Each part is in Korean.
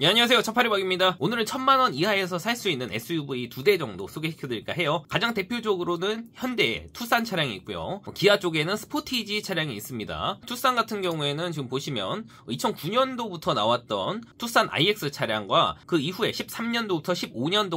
네, 안녕하세요. 첫파리박입니다. 오늘은 1000만원 이하에서 살 수 있는 SUV 2대 정도 소개시켜드릴까 해요. 가장 대표적으로는 현대의 투싼 차량이 있고요. 기아 쪽에는 스포티지 차량이 있습니다. 투싼 같은 경우에는 지금 보시면 2009년도부터 나왔던 투싼 IX 차량과 그 이후에 13년도부터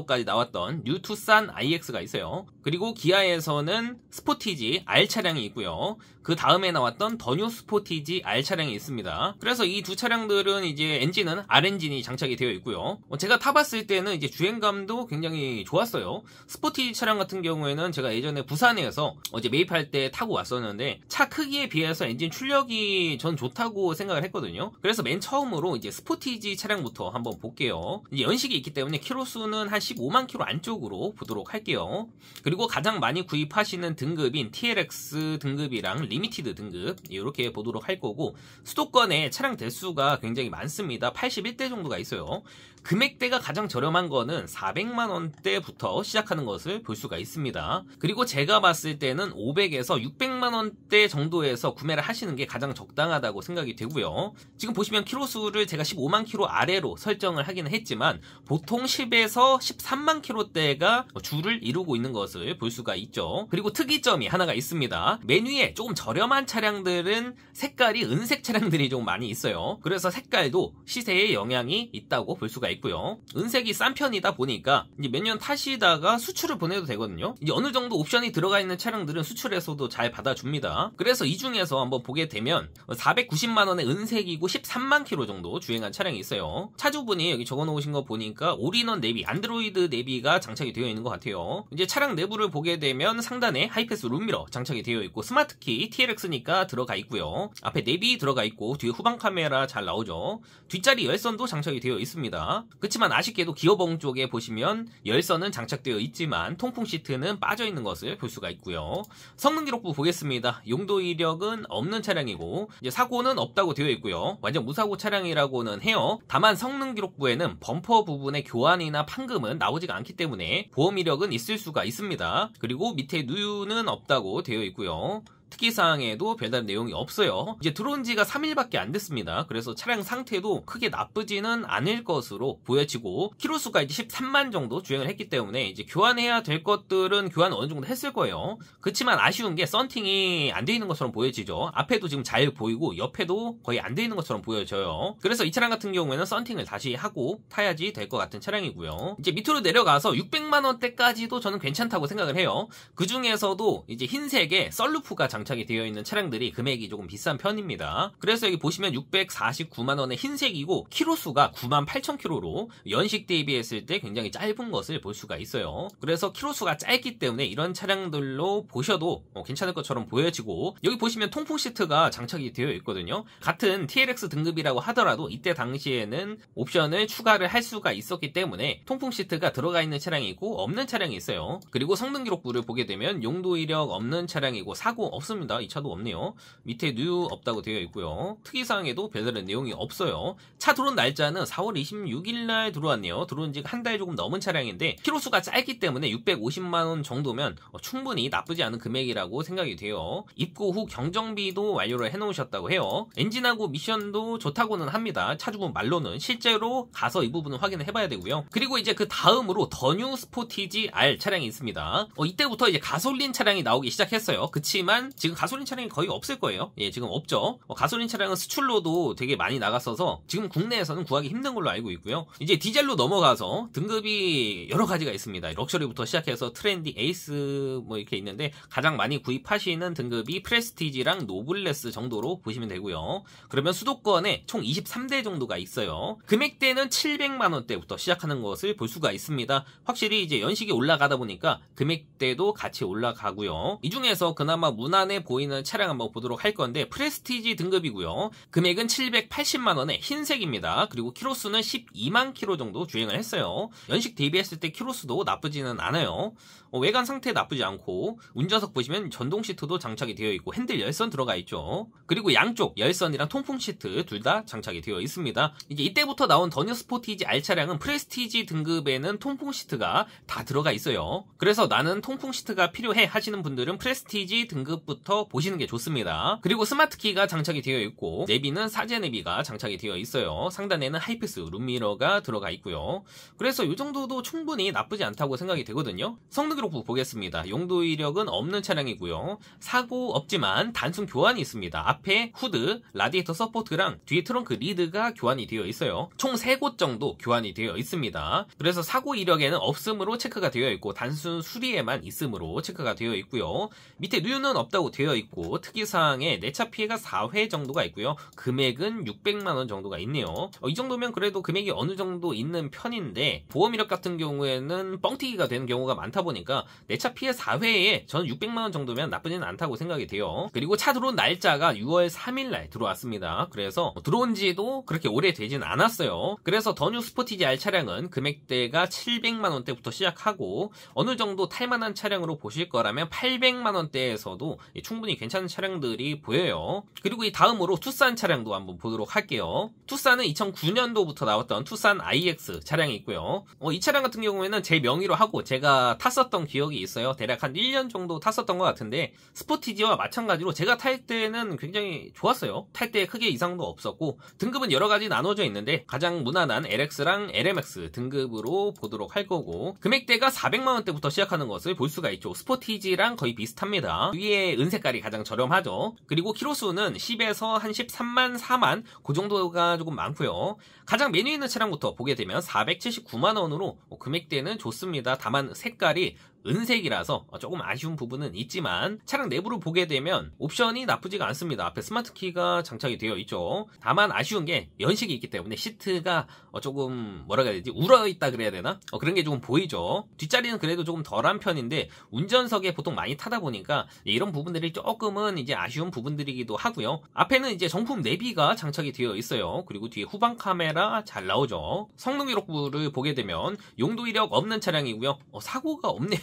15년도까지 나왔던 뉴 투싼 IX가 있어요. 그리고 기아에서는 스포티지 R 차량이 있고요. 그 다음에 나왔던 더 뉴 스포티지 R 차량이 있습니다. 그래서 이 두 차량들은 이제 엔진은 R 엔진이 장착이 되어 있고요. 제가 타봤을 때는 이제 주행감도 굉장히 좋았어요. 스포티지 차량 같은 경우에는 제가 예전에 부산에서 이제 매입할 때 타고 왔었는데 차 크기에 비해서 엔진 출력이 전 좋다고 생각을 했거든요. 그래서 맨 처음으로 이제 스포티지 차량부터 한번 볼게요. 이제 연식이 있기 때문에 키로수는 한 15만 킬로 안쪽으로 보도록 할게요. 그리고 가장 많이 구입하시는 등급인 TLX 등급이랑 리미티드 등급 이렇게 보도록 할 거고, 수도권에 차량 대수가 굉장히 많습니다. 81대 정도가 있어요. 금액대가 가장 저렴한 거는 400만원대부터 시작하는 것을 볼 수가 있습니다. 그리고 제가 봤을 때는 500에서 600만원대 정도에서 구매를 하시는 게 가장 적당하다고 생각이 되고요. 지금 보시면 키로수를 제가 15만 킬로 아래로 설정을 하기는 했지만 보통 10에서 13만 킬로대가 주를 이루고 있는 것을 볼 수가 있죠. 그리고 특이점이 하나가 있습니다. 맨 위에 조금 저렴한 차량들은 색깔이 은색 차량들이 좀 많이 있어요. 그래서 색깔도 시세에 영향이 있다고 볼 수가 있고요. 은색이 싼 편이다 보니까 이제 몇 년 타시다가 수출을 보내도 되거든요. 이제 어느 정도 옵션이 들어가 있는 차량들은 수출에서도 잘 받아줍니다. 그래서 이 중에서 한번 보게 되면 490만원의 은색이고 13만 킬로 정도 주행한 차량이 있어요. 차주분이 여기 적어놓으신 거 보니까 올인원 내비, 안드로이드 내비가 장착이 되어 있는 것 같아요. 이제 차량 내부를 보게 되면 상단에 하이패스 룸미러 장착이 되어 있고, 스마트키 TLX니까 들어가 있고요. 앞에 내비 들어가 있고 뒤에 후방 카메라 잘 나오죠. 뒷자리 열선도 장착이 되어 있습니다. 그렇지만 아쉽게도 기어봉 쪽에 보시면 열선은 장착되어 있지만 통풍 시트는 빠져 있는 것을 볼 수가 있고요. 성능 기록부 보겠습니다. 용도 이력은 없는 차량이고 이제 사고는 없다고 되어 있고요. 완전 무사고 차량이라고는 해요. 다만 성능 기록부에는 범퍼 부분의 교환이나 판금은 나오지가 않기 때문에 보험 이력은 있을 수가 있습니다. 그리고 밑에 누유는 없다고 되어 있고요. 특이사항에도 별다른 내용이 없어요. 이제 들어온 지가 3일밖에 안 됐습니다. 그래서 차량 상태도 크게 나쁘지는 않을 것으로 보여지고, 키로수가 이제 13만 정도 주행을 했기 때문에 이제 교환해야 될 것들은 교환 어느 정도 했을 거예요. 그렇지만 아쉬운 게 썬팅이 안 돼 있는 것처럼 보여지죠. 앞에도 지금 잘 보이고 옆에도 거의 안 돼 있는 것처럼 보여져요. 그래서 이 차량 같은 경우에는 썬팅을 다시 하고 타야지 될 것 같은 차량이고요. 이제 밑으로 내려가서 600만원대까지도 저는 괜찮다고 생각을 해요. 그 중에서도 이제 흰색에 썬루프가 장착이 되어 있는 차량들이 금액이 조금 비싼 편입니다. 그래서 여기 보시면 649만원의 흰색이고 키로수가 98,000km로 연식 대비했을 때 굉장히 짧은 것을 볼 수가 있어요. 그래서 키로수가 짧기 때문에 이런 차량들로 보셔도 괜찮을 것처럼 보여지고, 여기 보시면 통풍 시트가 장착이 되어 있거든요. 같은 TLX 등급이라고 하더라도 이때 당시에는 옵션을 추가를 할 수가 있었기 때문에 통풍 시트가 들어가 있는 차량이 있고 없는 차량이 있어요. 그리고 성능 기록부를 보게 되면 용도 이력 없는 차량이고 사고 없습니다. 이 차도 없네요. 밑에 뉴 없다고 되어 있고요. 특이사항에도 별다른 내용이 없어요. 차 들어온 날짜는 4월 26일날 들어왔네요. 들어온 지가 한 달 조금 넘은 차량인데 키로수가 짧기 때문에 650만원 정도면 충분히 나쁘지 않은 금액이라고 생각이 돼요. 입고 후 경정비도 완료를 해놓으셨다고 해요. 엔진하고 미션도 좋다고는 합니다. 차주분 말로는. 실제로 가서 이 부분을 확인을 해봐야 되고요. 그리고 이제 그 다음으로 더 뉴 스포티지 R 차량이 있습니다. 이때부터 이제 가솔린 차량이 나오기 시작했어요. 그치만 지금 가솔린 차량이 거의 없을 거예요. 예, 지금 없죠. 가솔린 차량은 수출로도 되게 많이 나갔어서 지금 국내에서는 구하기 힘든 걸로 알고 있고요. 이제 디젤로 넘어가서 등급이 여러 가지가 있습니다. 럭셔리부터 시작해서 트렌디, 에이스 뭐 이렇게 있는데 가장 많이 구입하시는 등급이 프레스티지랑 노블레스 정도로 보시면 되고요. 그러면 수도권에 총 23대 정도가 있어요. 금액대는 700만원대부터 시작하는 것을 볼 수가 있습니다. 확실히 이제 연식이 올라가다 보니까 금액대도 같이 올라가고요. 이 중에서 그나마 무난해 보이는 차량 한번 보도록 할 건데, 프레스티지 등급이고요. 금액은 780만원에 흰색입니다. 그리고 키로수는 12만 킬로 정도 주행을 했어요. 연식 대비했을 때 키로수도 나쁘지는 않아요. 외관 상태 나쁘지 않고, 운전석 보시면 전동 시트도 장착이 되어 있고 핸들 열선 들어가 있죠. 그리고 양쪽 열선이랑 통풍 시트 둘 다 장착이 되어 있습니다. 이제 이때부터 나온 더 뉴 스포티지 R 차량은 프레스티지 등급에는 통풍 시트가 다 들어가 있어요. 그래서 나는 통풍 시트가 필요해 하시는 분들은 프레스티지 등급부터 가격부터 보시는 게 좋습니다. 그리고 스마트키가 장착이 되어 있고 내비는 사제 내비가 장착이 되어 있어요. 상단에는 하이패스 룸미러가 들어가 있고요. 그래서 이 정도도 충분히 나쁘지 않다고 생각이 되거든요. 성능 기록부 보겠습니다. 용도 이력은 없는 차량이고요. 사고 없지만 단순 교환이 있습니다. 앞에 후드, 라디에이터 서포트랑 뒤에 트렁크 리드가 교환이 되어 있어요. 총 3곳 정도 교환이 되어 있습니다. 그래서 사고 이력에는 없음으로 체크가 되어 있고 단순 수리에만 있음으로 체크가 되어 있고요. 밑에 누유는 없다고 되어 있고 특이사항에 내차 피해가 4회 정도가 있고요. 금액은 600만원 정도가 있네요. 이 정도면 그래도 금액이 어느 정도 있는 편인데 보험 이력 같은 경우에는 뻥튀기가 되는 경우가 많다 보니까 내차 피해 4회에 저는 600만원 정도면 나쁘지는 않다고 생각이 돼요. 그리고 차 들어온 날짜가 6월 3일날 들어왔습니다. 그래서 들어온 지도 그렇게 오래 되진 않았어요. 그래서 더 뉴 스포티지 R 차량은 금액대가 700만원대부터 시작하고 어느 정도 탈만한 차량으로 보실 거라면 800만원대에서도 충분히 괜찮은 차량들이 보여요. 그리고 이 다음으로 투싼 차량도 한번 보도록 할게요. 투싼은 2009년도부터 나왔던 투싼 IX 차량이 있고요. 이 차량 같은 경우에는 제 명의로 하고 제가 탔었던 기억이 있어요. 대략 한 1년 정도 탔었던 것 같은데 스포티지와 마찬가지로 제가 탈 때는 굉장히 좋았어요. 탈 때 크게 이상도 없었고 등급은 여러 가지 나눠져 있는데 가장 무난한 LX랑 LMX 등급으로 보도록 할 거고 금액대가 400만원대부터 시작하는 것을 볼 수가 있죠. 스포티지랑 거의 비슷합니다. 위에 은색깔이 가장 저렴하죠. 그리고 키로수는 10에서 한 13만 4만 그 정도가 조금 많고요. 가장 메뉴 있는 차량부터 보게 되면 479만원으로 금액대는 좋습니다. 다만 색깔이 은색이라서 조금 아쉬운 부분은 있지만 차량 내부를 보게 되면 옵션이 나쁘지가 않습니다. 앞에 스마트키가 장착이 되어 있죠. 다만 아쉬운 게 연식이 있기 때문에 시트가 조금 뭐라 그래야 되지? 울어있다 그래야 되나? 그런 게 조금 보이죠. 뒷자리는 그래도 조금 덜한 편인데 운전석에 보통 많이 타다 보니까 이런 부분들이 조금은 이제 아쉬운 부분들이기도 하고요. 앞에는 이제 정품 내비가 장착이 되어 있어요. 그리고 뒤에 후방 카메라 잘 나오죠. 성능 기록부를 보게 되면 용도 이력 없는 차량이고요. 사고가 없네요.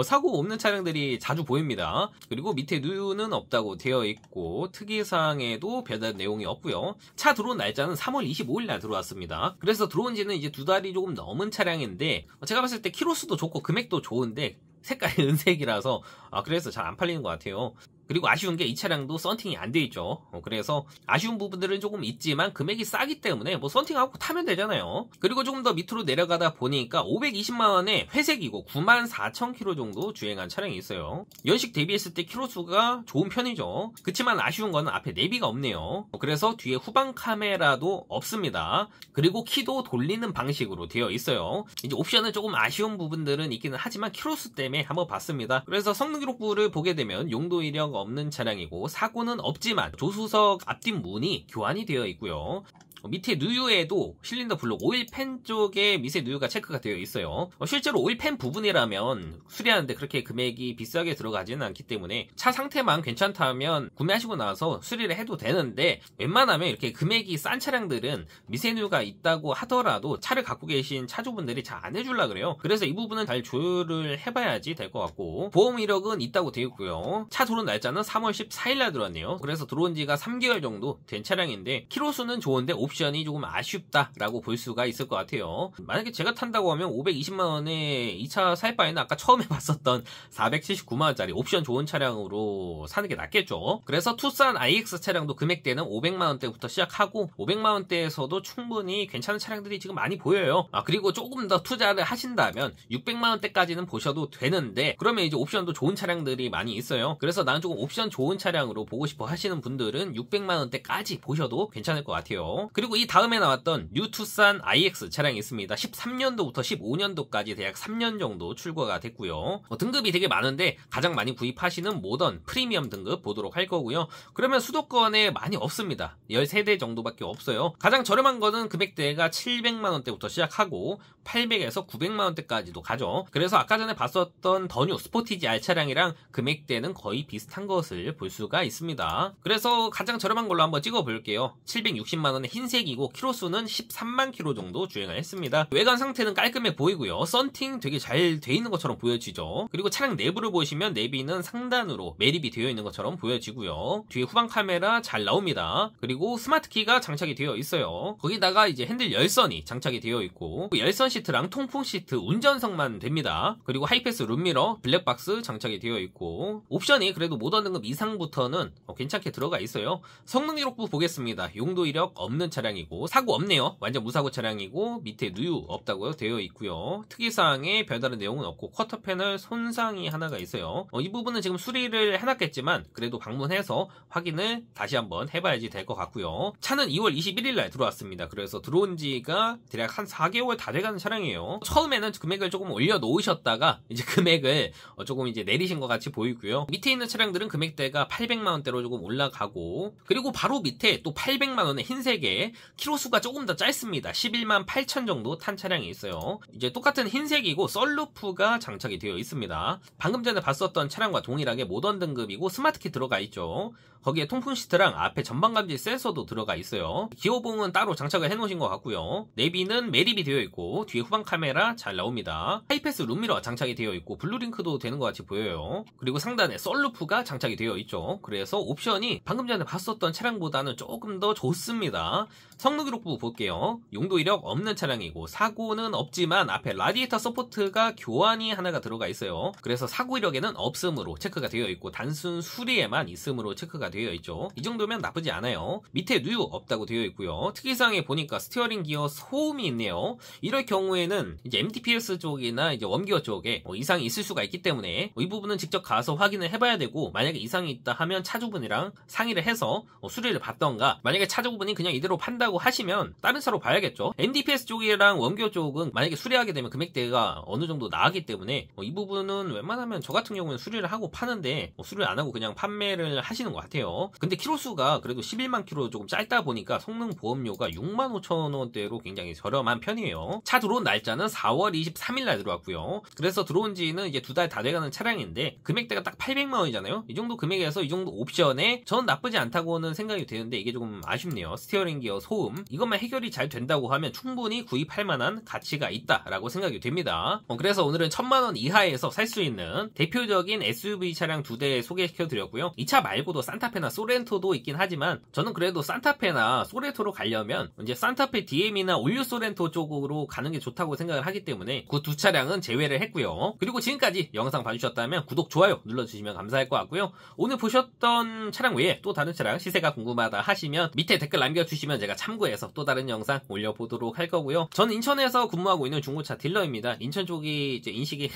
사고 없는 차량들이 자주 보입니다. 그리고 밑에 누유는 없다고 되어 있고 특이사항에도 별다른 내용이 없고요. 차 들어온 날짜는 3월 25일 날 들어왔습니다. 그래서 들어온 지는 이제 2달이 조금 넘은 차량인데 제가 봤을 때 키로수도 좋고 금액도 좋은데 색깔이 은색이라서 그래서 잘 안 팔리는 것 같아요. 그리고 아쉬운 게 이 차량도 썬팅이 안 돼 있죠. 그래서 아쉬운 부분들은 조금 있지만 금액이 싸기 때문에 썬팅하고 타면 되잖아요. 그리고 조금 더 밑으로 내려가다 보니까 520만원에 회색이고 94,000km 정도 주행한 차량이 있어요. 연식 대비했을 때 키로수가 좋은 편이죠. 그치만 아쉬운 거는 앞에 내비가 없네요. 그래서 뒤에 후방 카메라도 없습니다. 그리고 키도 돌리는 방식으로 되어 있어요. 이제 옵션은 조금 아쉬운 부분들은 있기는 하지만 키로수 때문에 한번 봤습니다. 그래서 성능 기록부를 보게 되면 용도 이력 없는 차량이고 사고는 없지만 조수석 앞뒷 문이 교환이 되어 있고요. 밑에 누유에도 실린더 블록 오일 팬 쪽에 미세 누유가 체크가 되어 있어요. 실제로 오일 팬 부분이라면 수리하는데 그렇게 금액이 비싸게 들어가지는 않기 때문에 차 상태만 괜찮다면 구매하시고 나서 수리를 해도 되는데 웬만하면 이렇게 금액이 싼 차량들은 미세 누유가 있다고 하더라도 차를 갖고 계신 차주분들이 잘 안 해주려 그래요. 그래서 이 부분은 잘 조율을 해봐야지 될 것 같고 보험 이력은 있다고 되어 있고요. 차 들어온 날짜는 3월 14일 날 들어왔네요. 그래서 들어온 지가 3개월 정도 된 차량인데 키로수는 좋은데 옵션이 조금 아쉽다라고 볼 수가 있을 것 같아요. 만약에 제가 탄다고 하면 520만원에 이 차 살 바에는 아까 처음에 봤었던 479만원짜리 옵션 좋은 차량으로 사는 게 낫겠죠. 그래서 투싼 IX 차량도 금액대는 500만원대부터 시작하고 500만원대에서도 충분히 괜찮은 차량들이 지금 많이 보여요. 그리고 조금 더 투자를 하신다면 600만원대까지는 보셔도 되는데 그러면 이제 옵션도 좋은 차량들이 많이 있어요. 그래서 나는 조금 옵션 좋은 차량으로 보고 싶어 하시는 분들은 600만원대까지 보셔도 괜찮을 것 같아요. 그리고 이 다음에 나왔던 뉴 투싼 IX 차량이 있습니다. 13년도부터 15년도까지 대략 3년 정도 출고가 됐고요. 등급이 되게 많은데 가장 많이 구입하시는 모던 프리미엄 등급 보도록 할 거고요. 그러면 수도권에 많이 없습니다. 13대 정도밖에 없어요. 가장 저렴한 거는 금액대가 700만원대부터 시작하고 800에서 900만원대까지도 가죠. 그래서 아까 전에 봤었던 더 뉴 스포티지 R 차량이랑 금액대는 거의 비슷한 것을 볼 수가 있습니다. 그래서 가장 저렴한 걸로 한번 찍어 볼게요. 760만원의 흰색 흰색이고 키로수는 13만 킬로 정도 주행을 했습니다. 외관 상태는 깔끔해 보이고요. 썬팅 되게 잘 돼 있는 것처럼 보여지죠. 그리고 차량 내부를 보시면 내비는 상단으로 매립이 되어 있는 것처럼 보여지고요. 뒤에 후방 카메라 잘 나옵니다. 그리고 스마트키가 장착이 되어 있어요. 거기다가 이제 핸들 열선이 장착이 되어 있고 열선 시트랑 통풍 시트 운전석만 됩니다. 그리고 하이패스 룸미러 블랙박스 장착이 되어 있고 옵션이 그래도 모던 등급 이상부터는 괜찮게 들어가 있어요. 성능 기록부 보겠습니다. 용도 이력 없는 차량이고 사고 없네요. 완전 무사고 차량이고 밑에 누유 없다고 되어 있고요. 특이사항에 별다른 내용은 없고 쿼터 패널 손상이 하나가 있어요. 이 부분은 지금 수리를 해놨겠지만 그래도 방문해서 확인을 다시 한번 해봐야지 될 것 같고요. 차는 2월 21일 날 들어왔습니다. 그래서 들어온 지가 대략 한 4개월 다 돼가는 차량이에요. 처음에는 금액을 조금 올려놓으셨다가 이제 금액을 조금 이제 내리신 것 같이 보이고요. 밑에 있는 차량들은 금액대가 800만원대로 조금 올라가고 그리고 바로 밑에 또 800만원의 흰색에 키로수가 조금 더 짧습니다. 11만 8천 정도 탄 차량이 있어요. 이제 똑같은 흰색이고 썬루프가 장착이 되어 있습니다. 방금 전에 봤었던 차량과 동일하게 모던 등급이고 스마트키 들어가 있죠. 거기에 통풍 시트랑 앞에 전방 감지 센서도 들어가 있어요. 기어봉은 따로 장착을 해놓으신 것 같고요. 내비는 매립이 되어 있고 뒤에 후방 카메라 잘 나옵니다. 하이패스 룸미러 장착이 되어 있고 블루링크도 되는 것 같이 보여요. 그리고 상단에 썬루프가 장착이 되어 있죠. 그래서 옵션이 방금 전에 봤었던 차량보다는 조금 더 좋습니다. 성능 기록부 볼게요. 용도 이력 없는 차량이고 사고는 없지만 앞에 라디에이터 서포트가 교환이 하나가 들어가 있어요. 그래서 사고 이력에는 없음으로 체크가 되어 있고 단순 수리에만 있음으로 체크가 되어 있죠. 이 정도면 나쁘지 않아요. 밑에 누유 없다고 되어 있고요. 특이사항에 보니까 스티어링 기어 소음이 있네요. 이럴 경우에는 이제 MTPS 쪽이나 이제 웜기어 쪽에 이상이 있을 수가 있기 때문에 이 부분은 직접 가서 확인을 해봐야 되고 만약에 이상이 있다 하면 차주분이랑 상의를 해서 수리를 받던가 만약에 차주분이 그냥 이대로 판다고 하시면 다른 차로 봐야겠죠. MTPS 쪽이랑 웜기어 쪽은 만약에 수리하게 되면 금액대가 어느 정도 나가기 때문에 이 부분은 웬만하면 저 같은 경우는 수리를 하고 파는데 수리를 안 하고 그냥 판매를 하시는 것 같아요. 근데 키로수가 그래도 11만 킬로 조금 짧다 보니까 성능 보험료가 6만 5천 원대로 굉장히 저렴한 편이에요. 차 들어온 날짜는 4월 23일 날 들어왔고요. 그래서 들어온 지는 이제 2달 다 돼가는 차량인데 금액대가 딱 800만 원이잖아요. 이 정도 금액에서 이 정도 옵션에 전 나쁘지 않다고는 생각이 되는데 이게 조금 아쉽네요. 스티어링 기어 소음 이것만 해결이 잘 된다고 하면 충분히 구입할 만한 가치가 있다라고 생각이 됩니다. 그래서 오늘은 1000만 원 이하에서 살 수 있는 대표적인 SUV 차량 2대 소개시켜 드렸고요. 이 차 말고도 산타페나 소렌토도 있긴 하지만 저는 그래도 산타페나 소렌토로 가려면 이제 산타페 DM이나 올류 소렌토 쪽으로 가는 게 좋다고 생각을 하기 때문에 그 두 차량은 제외를 했고요. 그리고 지금까지 영상 봐주셨다면 구독, 좋아요 눌러주시면 감사할 것 같고요. 오늘 보셨던 차량 외에 또 다른 차량 시세가 궁금하다 하시면 밑에 댓글 남겨주시면 제가 참고해서 또 다른 영상 올려보도록 할 거고요. 저는 인천에서 근무하고 있는 중고차 딜러입니다. 인천 쪽이 이제 인식이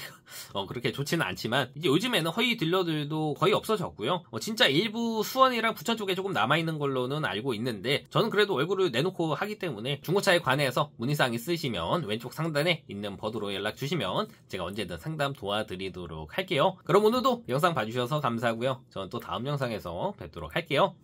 그렇게 좋지는 않지만 이제 요즘에는 허위 딜러들도 거의 없어졌고요. 진짜 일부 수원이랑 부천 쪽에 조금 남아있는 걸로는 알고 있는데 저는 그래도 얼굴을 내놓고 하기 때문에 중고차에 관해서 문의사항 있으시면 왼쪽 상단에 있는 번호로 연락 주시면 제가 언제든 상담 도와드리도록 할게요. 그럼 오늘도 영상 봐주셔서 감사하고요. 저는 또 다음 영상에서 뵙도록 할게요.